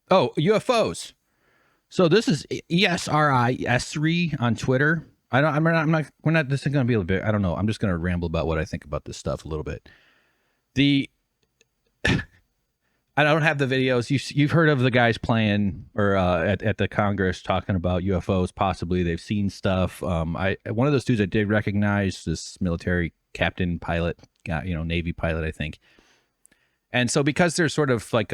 Oh, UFOs. So this is ESRI on Twitter. We're not, this is going to be a bit, I don't know. I'm just going to ramble about what I think about this stuff a little bit. I don't have the videos. You've heard of the guys playing or at the Congress talking about UFOs. Possibly they've seen stuff. One of those dudes I did recognize, this military captain pilot, Navy pilot, I think. And so because they're sort of like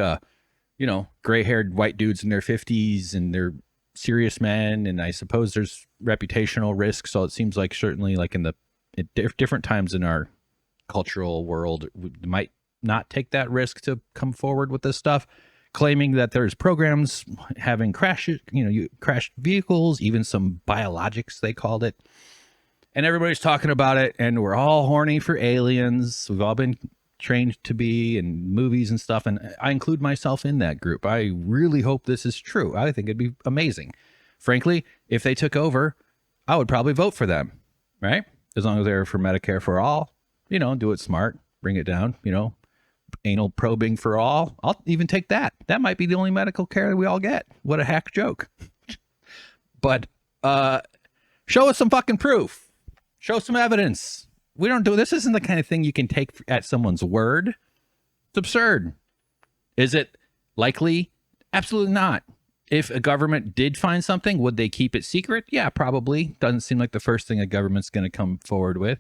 gray-haired white dudes in their 50s and they're serious men, and I suppose there's reputational risk. So it seems like certainly like at different times in our cultural world, we might not take that risk to come forward with this stuff, claiming that there's programs having crashed vehicles, even some biologics, they called it. And everybody's talking about it, and we're all horny for aliens. We've all been trained to be in movies and stuff, and I include myself in that group. I really hope this is true. I think it'd be amazing. Frankly, if they took over, I would probably vote for them, right? As long as they're for Medicare for all, do it smart, bring it down, anal probing for all. I'll even take that. That might be the only medical care that we all get. What a hack joke. But show us some fucking proof. Show some evidence. We don't do this. Isn't the kind of thing you can take at someone's word. It's absurd. Is it likely? Absolutely not. If a government did find something, would they keep it secret? Yeah, probably. Doesn't seem like the first thing a government's going to come forward with.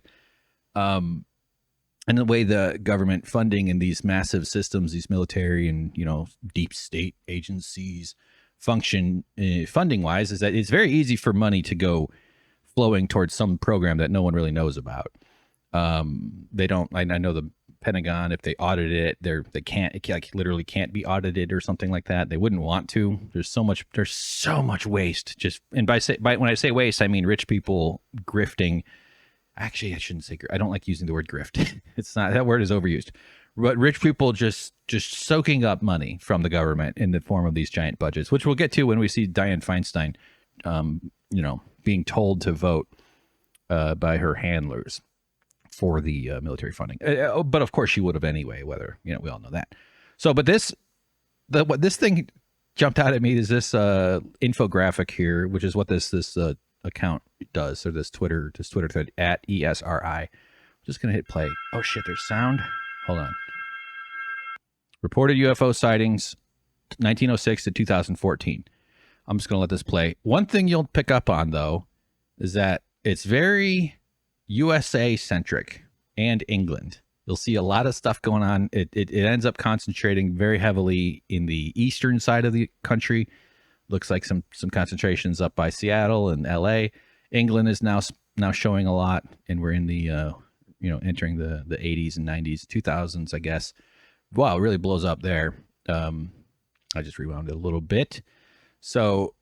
And the way the government funding in these massive systems, these military and, deep state agencies function funding wise, is that it's very easy for money to go flowing towards some program that no one really knows about. They don't, I know the Pentagon, if they audit it, it literally can't be audited or something like that. They wouldn't want to. There's so much waste. And when I say waste, I mean rich people grifting. Actually, I shouldn't say. I don't like using the word grift. It's not, that word is overused. But rich people just soaking up money from the government in the form of these giant budgets, which we'll get to when we see Dianne Feinstein, being told to vote by her handlers for the military funding. But of course, she would have anyway. Whether we all know that. So, but what this thing jumped out at me is this infographic here, which is what this account does, or this Twitter thread at ESRI. I'm just gonna hit play. Oh shit, there's sound. Hold on. Reported UFO sightings 1906 to 2014. I'm just gonna let this play. One thing you'll pick up on though is that it's very USA centric and England. You'll see a lot of stuff going on. It ends up concentrating very heavily in the eastern side of the country. Looks like some concentrations up by Seattle and LA. England is now showing a lot, and we're in the entering the 80s and 90s, 2000s, I guess. Wow, it really blows up there. I just rewound it a little bit. So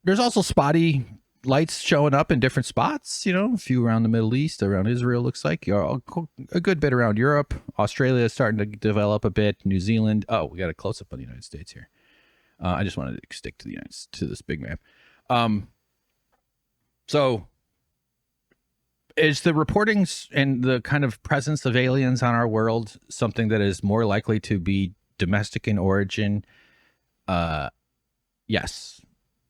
there's also spotty lights showing up in different spots, a few around the Middle East, around Israel, looks like. A good bit around Europe. Australia is starting to develop a bit. New Zealand. Oh, we got a close-up on the United States here. I just wanted to stick to this big map. So is the reportings and the kind of presence of aliens on our world something that is more likely to be domestic in origin? Yes.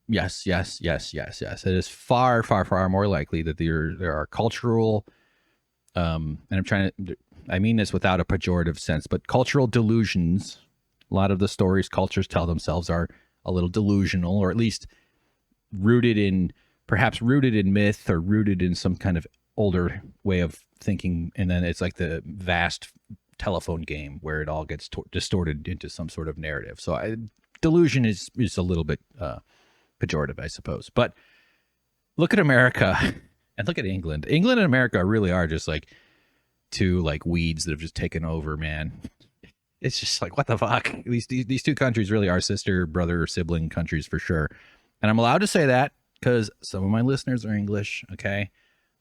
It is far, far, far more likely that there are cultural, and I mean this without a pejorative sense, but cultural delusions. A lot of the stories cultures tell themselves are a little delusional, or at least perhaps rooted in myth, or rooted in some kind of older way of thinking. And then it's like the vast telephone game where it all gets distorted into some sort of narrative. So delusion is a little bit pejorative, I suppose. But look at America and look at England. England and America really are just like two like weeds that have just taken over, man. It's just like, what the fuck? These two countries really are sister, brother, sibling countries for sure. And I'm allowed to say that because some of my listeners are English, okay?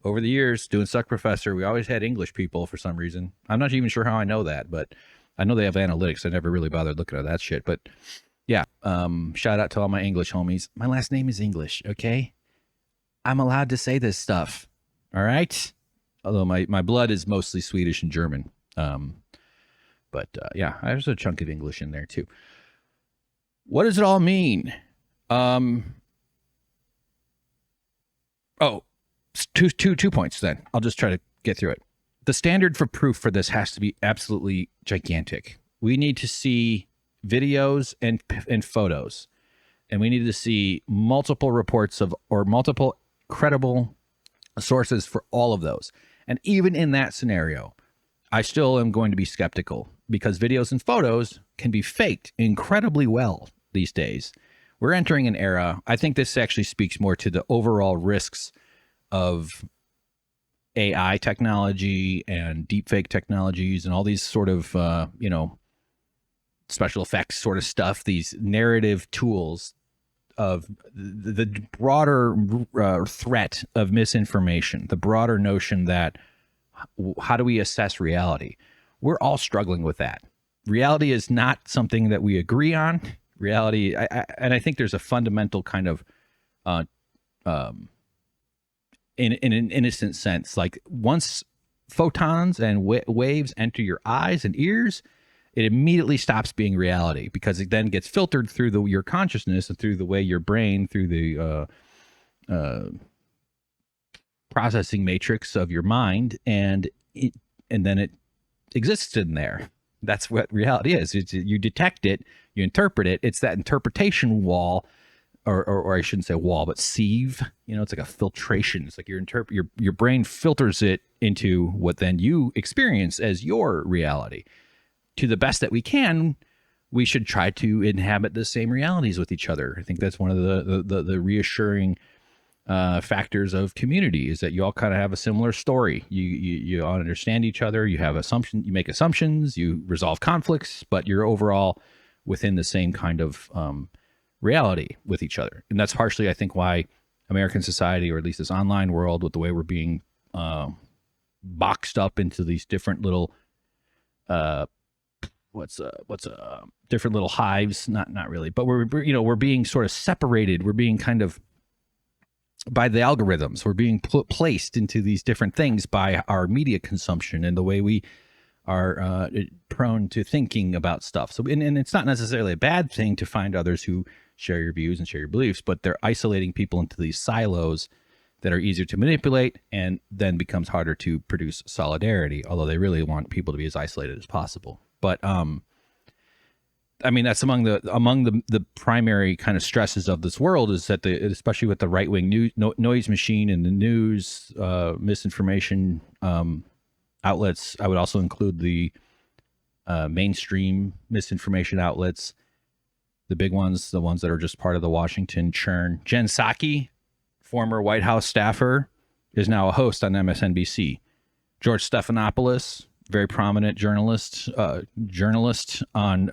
Over the years, doing SuckProfessor, we always had English people for some reason. I'm not even sure how I know that, but I know they have analytics. I never really bothered looking at that shit. But yeah, shout out to all my English homies. My last name is English, okay? I'm allowed to say this stuff, all right? Although my blood is mostly Swedish and German. But yeah, there's a chunk of English in there too. What does it all mean? Oh, two points then. I'll just try to get through it. The standard for proof for this has to be absolutely gigantic. We need to see videos and photos, and we need to see multiple reports of or multiple credible sources for all of those. And even in that scenario, I still am going to be skeptical because videos and photos can be faked incredibly well these days. We're entering an era. I think this actually speaks more to the overall risks of AI technology and deepfake technologies and all these sort of, special effects sort of stuff, these narrative tools of the broader threat of misinformation, the broader notion that how do we assess reality? We're all struggling with that. Reality is not something that we agree on. Reality, and I think there's a fundamental kind of, in an innocent sense, like once photons and waves enter your eyes and ears, it immediately stops being reality because it then gets filtered through your consciousness and through the way your brain, through the processing matrix of your mind, and then it exists in there. That's what reality is. You detect it, you interpret it. It's that interpretation wall, or I shouldn't say wall, but sieve. It's like a filtration. It's like your brain filters it into what then you experience as your reality. To the best that we can, we should try to inhabit the same realities with each other. I think that's one of the reassuring factors of community is that you all kind of have a similar story. You all understand each other. You have you make assumptions, you resolve conflicts, but you're overall within the same kind of reality with each other. And that's partially, I think, why American society, or at least this online world, with the way we're being boxed up into these different little different little hives. Not really, but we're being sort of separated. We're being kind of, by the algorithms, we're being placed into these different things by our media consumption and the way we are prone to thinking about stuff. So, and it's not necessarily a bad thing to find others who share your views and share your beliefs, but they're isolating people into these silos that are easier to manipulate, and then becomes harder to produce solidarity, although they really want people to be as isolated as possible. But I mean, that's among the primary kind of stresses of this world, is that especially with the right wing noise machine and the news misinformation outlets. I would also include the mainstream misinformation outlets, the big ones, the ones that are just part of the Washington churn. Jen Psaki, former White House staffer, is now a host on MSNBC. George Stephanopoulos, very prominent journalist on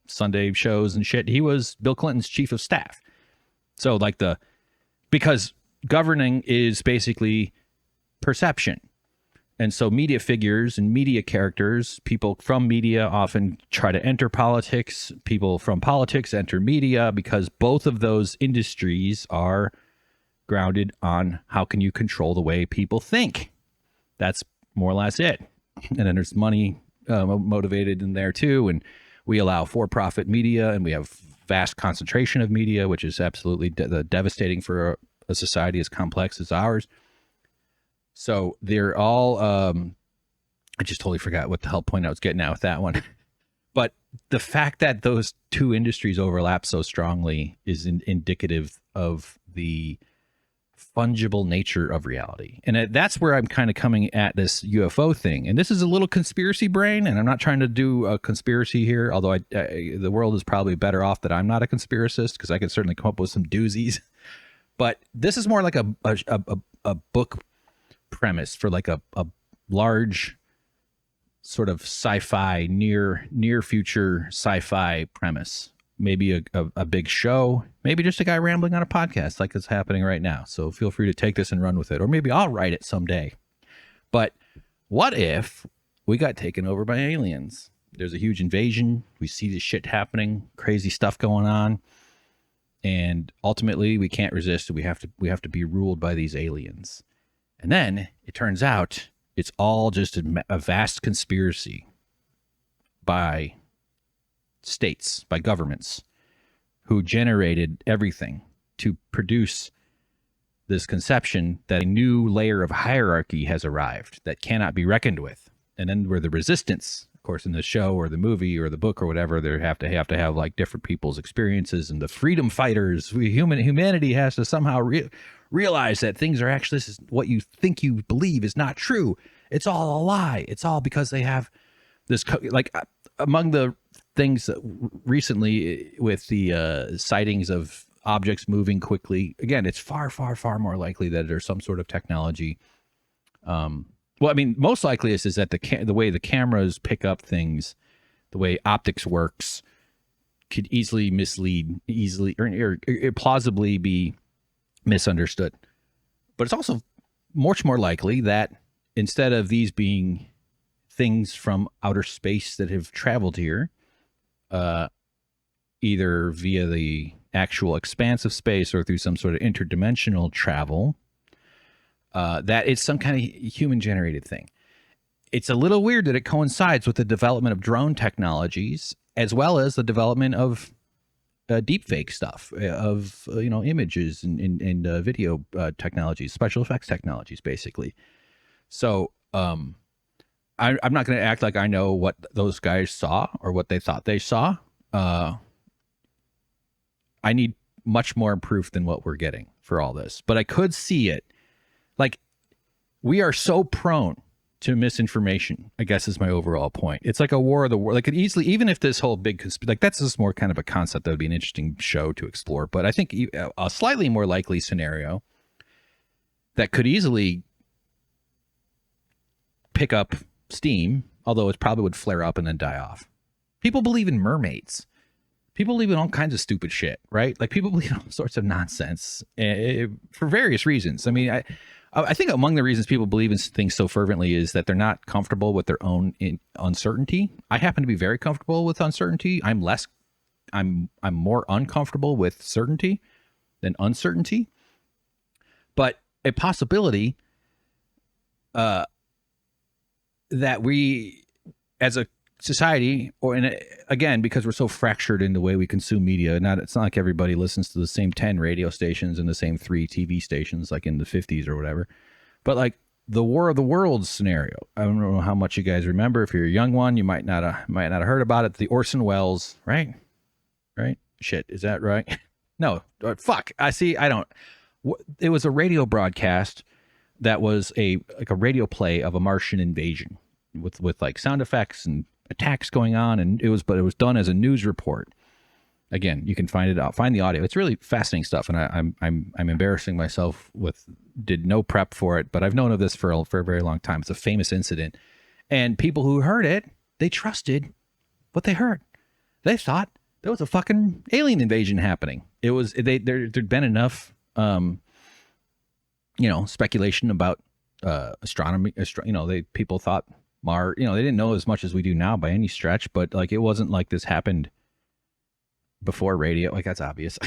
Sunday shows and shit. He was Bill Clinton's chief of staff. So because governing is basically perception. And so media figures and media characters, people from media often try to enter politics. People from politics enter media because both of those industries are grounded on how can you control the way people think. That's more or less it. And then there's money motivated in there too. And we allow for-profit media, and we have vast concentration of media, which is absolutely devastating for a society as complex as ours. So they're all, I just totally forgot what the hell point I was getting at with that one. But the fact that those two industries overlap so strongly is indicative of the fungible nature of reality. And that's where I'm kind of coming at this UFO thing. And this is a little conspiracy brain, and I'm not trying to do a conspiracy here, although the world is probably better off that I'm not a conspiracist, because I could certainly come up with some doozies. But this is more like a book premise for like a large sort of sci-fi, near future sci-fi premise. Maybe a big show, maybe just a guy rambling on a podcast like it's happening right now. So feel free to take this and run with it, or maybe I'll write it someday. But what if we got taken over by aliens? There's a huge invasion. We see this shit happening, crazy stuff going on, and ultimately we can't resist. We have to be ruled by these aliens. And then it turns out it's all just a vast conspiracy by states, by governments, who generated everything to produce this conception that a new layer of hierarchy has arrived that cannot be reckoned with. And then where the resistance, of course, in the show or the movie or the book or whatever, they have to have like different people's experiences, and the freedom fighters, humanity has to somehow realize that things are actually, this is what you think you believe is not true. It's all a lie. It's all because they have this, like, among the things that recently with the sightings of objects moving quickly, again, it's far, far, far more likely that there's some sort of technology. Well, I mean, most likely is that the way the cameras pick up things, the way optics works, could easily mislead, or plausibly be misunderstood. But it's also much more likely that instead of these being things from outer space that have traveled here, either via the actual expanse of space or through some sort of interdimensional travel, that it's some kind of human-generated thing. It's a little weird that it coincides with the development of drone technologies, as well as the development of deepfake stuff, of images and video technologies, special effects technologies, basically. So I'm not going to act like I know what those guys saw or what they thought they saw. I need much more proof than what we're getting for all this, but I could see it. Like, we are so prone to misinformation, I guess, is my overall point. It's like a war of the world. Like, it easily, even if this whole big, like, that's just more kind of a concept that would be an interesting show to explore. But I think a slightly more likely scenario that could easily pick up steam, although it probably would flare up and then die off. People believe in mermaids. People believe in all kinds of stupid shit, right? Like, people believe in all sorts of nonsense for various reasons. I mean, I think among the reasons people believe in things so fervently is that they're not comfortable with their own uncertainty. I happen to be very comfortable with uncertainty. I'm more uncomfortable with certainty than uncertainty. But a possibility that we, as a society, again, because we're so fractured in the way we consume media, it's not like everybody listens to the same 10 radio stations and the same 3 TV stations like in the 50s or whatever. But like the War of the Worlds scenario, I don't know how much you guys remember. If you're a young one, you might not have heard about it. The Orson Welles, right? Shit, is that right? No, fuck. It was a radio broadcast that was a radio play of a Martian invasion with like sound effects and attacks going on, and it was done as a news report. Again, you can find it out, find the audio. It's really fascinating stuff, and I'm embarrassing myself did no prep for it, but I've known of this for a very long time. It's a famous incident, and people who heard it, they trusted what they heard. They thought there was a fucking alien invasion happening. There'd been enough speculation about astronomy. People thought Mars, they didn't know as much as we do now by any stretch, but like, it wasn't like this happened before radio. Like, that's obvious.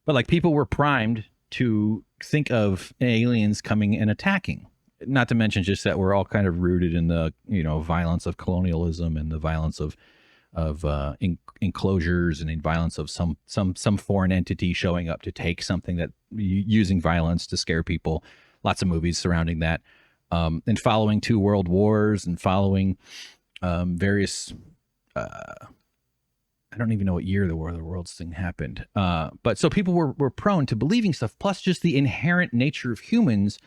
But like, people were primed to think of aliens coming and attacking. Not to mention just that we're all kind of rooted in the, violence of colonialism and the violence of enclosures and in violence of some foreign entity showing up to take something, that using violence to scare people. Lots of movies surrounding that. And following 2 world wars and following various, I don't even know what year the War of the Worlds thing happened. But so people were prone to believing stuff. Plus, just the inherent nature of humans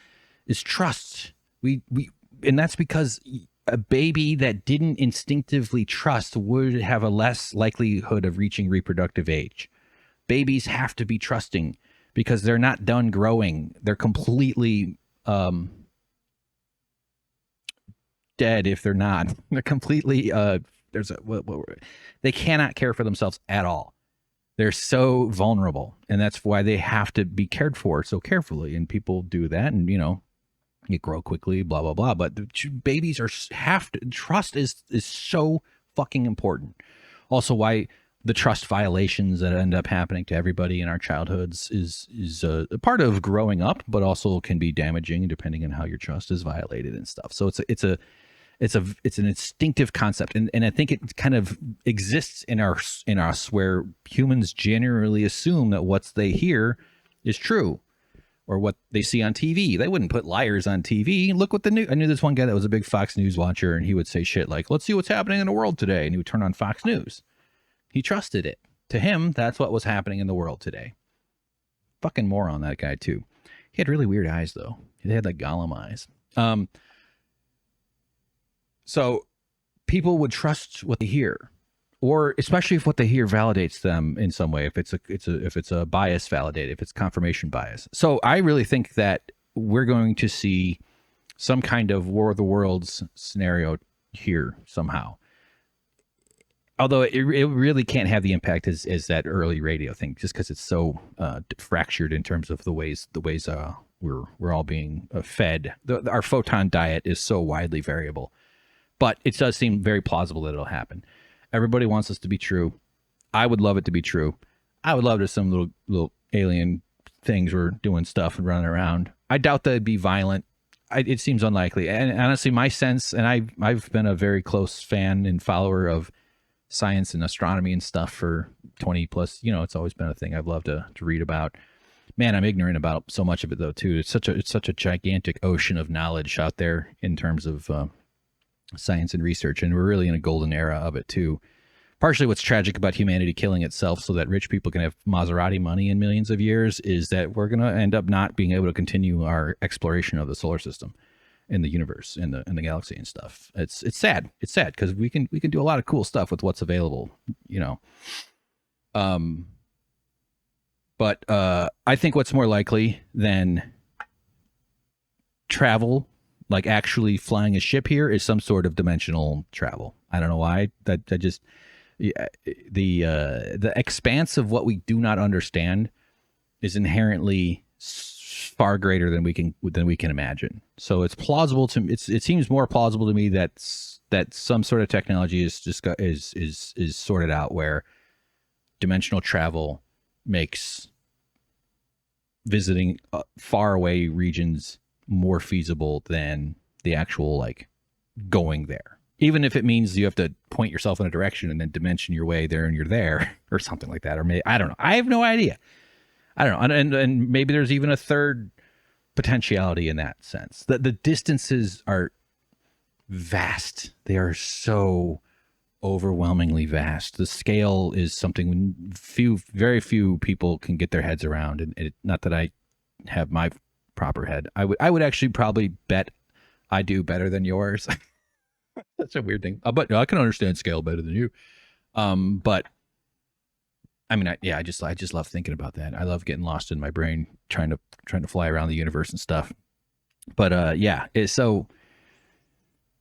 is trust. And that's because a baby that didn't instinctively trust would have a less likelihood of reaching reproductive age. Babies have to be trusting because they're not done growing. They're completely dead if they're not. They're completely they cannot care for themselves at all. They're so vulnerable, and that's why they have to be cared for so carefully. And people do that, and you grow quickly, blah blah blah. But babies trust is so fucking important. Also, why the trust violations that end up happening to everybody in our childhoods is a part of growing up, but also can be damaging depending on how your trust is violated and stuff. So it's it's an instinctive concept, and I think it kind of exists in us where humans generally assume that what they hear is true, or what they see on TV. They wouldn't put liars on TV. Look what I knew this one guy that was a big Fox News watcher, and he would say shit like, let's see what's happening in the world today. And he would turn on Fox News. He trusted it. To him, that's what was happening in the world today. Fucking moron, that guy, too. He had really weird eyes, though. They had like Gollum eyes. So people would trust what they hear, or especially if what they hear validates them in some way. If it's a bias validated, if it's confirmation bias. So I really think that we're going to see some kind of War of the Worlds scenario here somehow. Although it really can't have the impact as that early radio thing, just because it's so fractured in terms of the ways we're all being fed. Our photon diet is so widely variable, but it does seem very plausible that it'll happen. Everybody wants this to be true. I would love it to be true. I would love if some little alien things were doing stuff and running around. I doubt that it'd be violent. It seems unlikely. And honestly, my sense, and I've been a very close fan and follower of science and astronomy and stuff for 20 plus, it's always been a thing I've loved to read about. Man, I'm ignorant about so much of it though too. It's such a gigantic ocean of knowledge out there in terms of science and research, and we're really in a golden era of it too. Partially what's tragic about humanity killing itself so that rich people can have Maserati money in millions of years is that we're going to end up not being able to continue our exploration of the solar system and the universe and the galaxy and stuff. It's sad. It's sad because we can do a lot of cool stuff with what's available, But I think what's more likely than travel, like actually flying a ship here, is some sort of dimensional travel. I don't know why. The expanse of what we do not understand is inherently far greater than we can imagine. So it's plausible to it seems more plausible to me that some sort of technology is sorted out where dimensional travel makes visiting far away regions more feasible than the actual like going there. Even if it means you have to point yourself in a direction and then dimension your way there and you're there or something like that. Or maybe, I don't know. I have no idea. I don't know. And maybe there's even a third potentiality in that sense. The distances are vast. They are so overwhelmingly vast. The scale is something very few people can get their heads around. And not that I have my proper head. I would actually probably bet I do better than yours. That's a weird thing. But I can understand scale better than you. But I mean, I just love thinking about that. I love getting lost in my brain, trying to fly around the universe and stuff. But so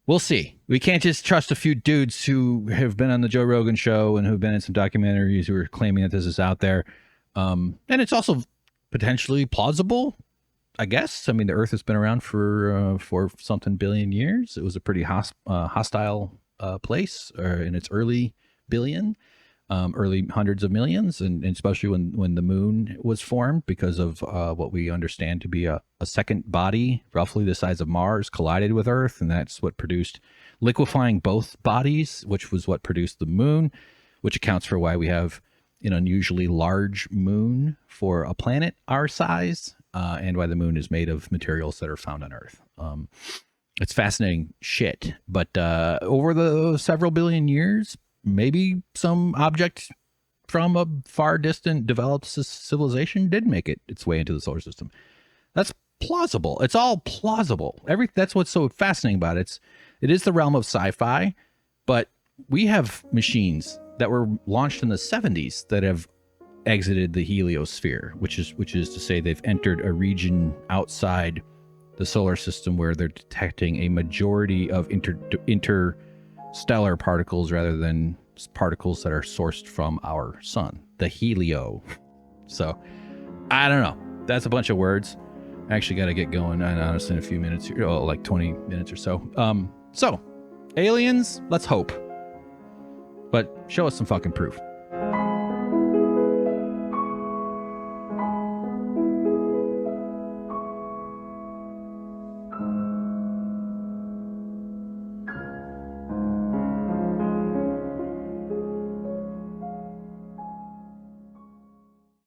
we'll see. We can't just trust a few dudes who have been on the Joe Rogan show and who've been in some documentaries who are claiming that this is out there. And it's also potentially plausible, I guess. I mean, the Earth has been around for something billion years. It was a pretty hostile place in its early billion. Early hundreds of millions, and especially when the moon was formed, because of what we understand to be a second body, roughly the size of Mars, collided with Earth, and that's what produced liquefying both bodies, which was what produced the moon, which accounts for why we have an unusually large moon for a planet our size, and why the moon is made of materials that are found on Earth. It's fascinating shit, but over the several billion years, maybe some object from a far distant developed civilization did make its way into the solar system. That's plausible. It's all plausible. That's what's so fascinating about it. It is the realm of sci-fi, but we have machines that were launched in the 70s that have exited the heliosphere, which is to say they've entered a region outside the solar system where they're detecting a majority of interstellar particles rather than particles that are sourced from our sun, the helio. So I don't know. That's a bunch of words. I actually got to get going, and honestly, in a few minutes, like 20 minutes or so. So aliens, let's hope, but show us some fucking proof.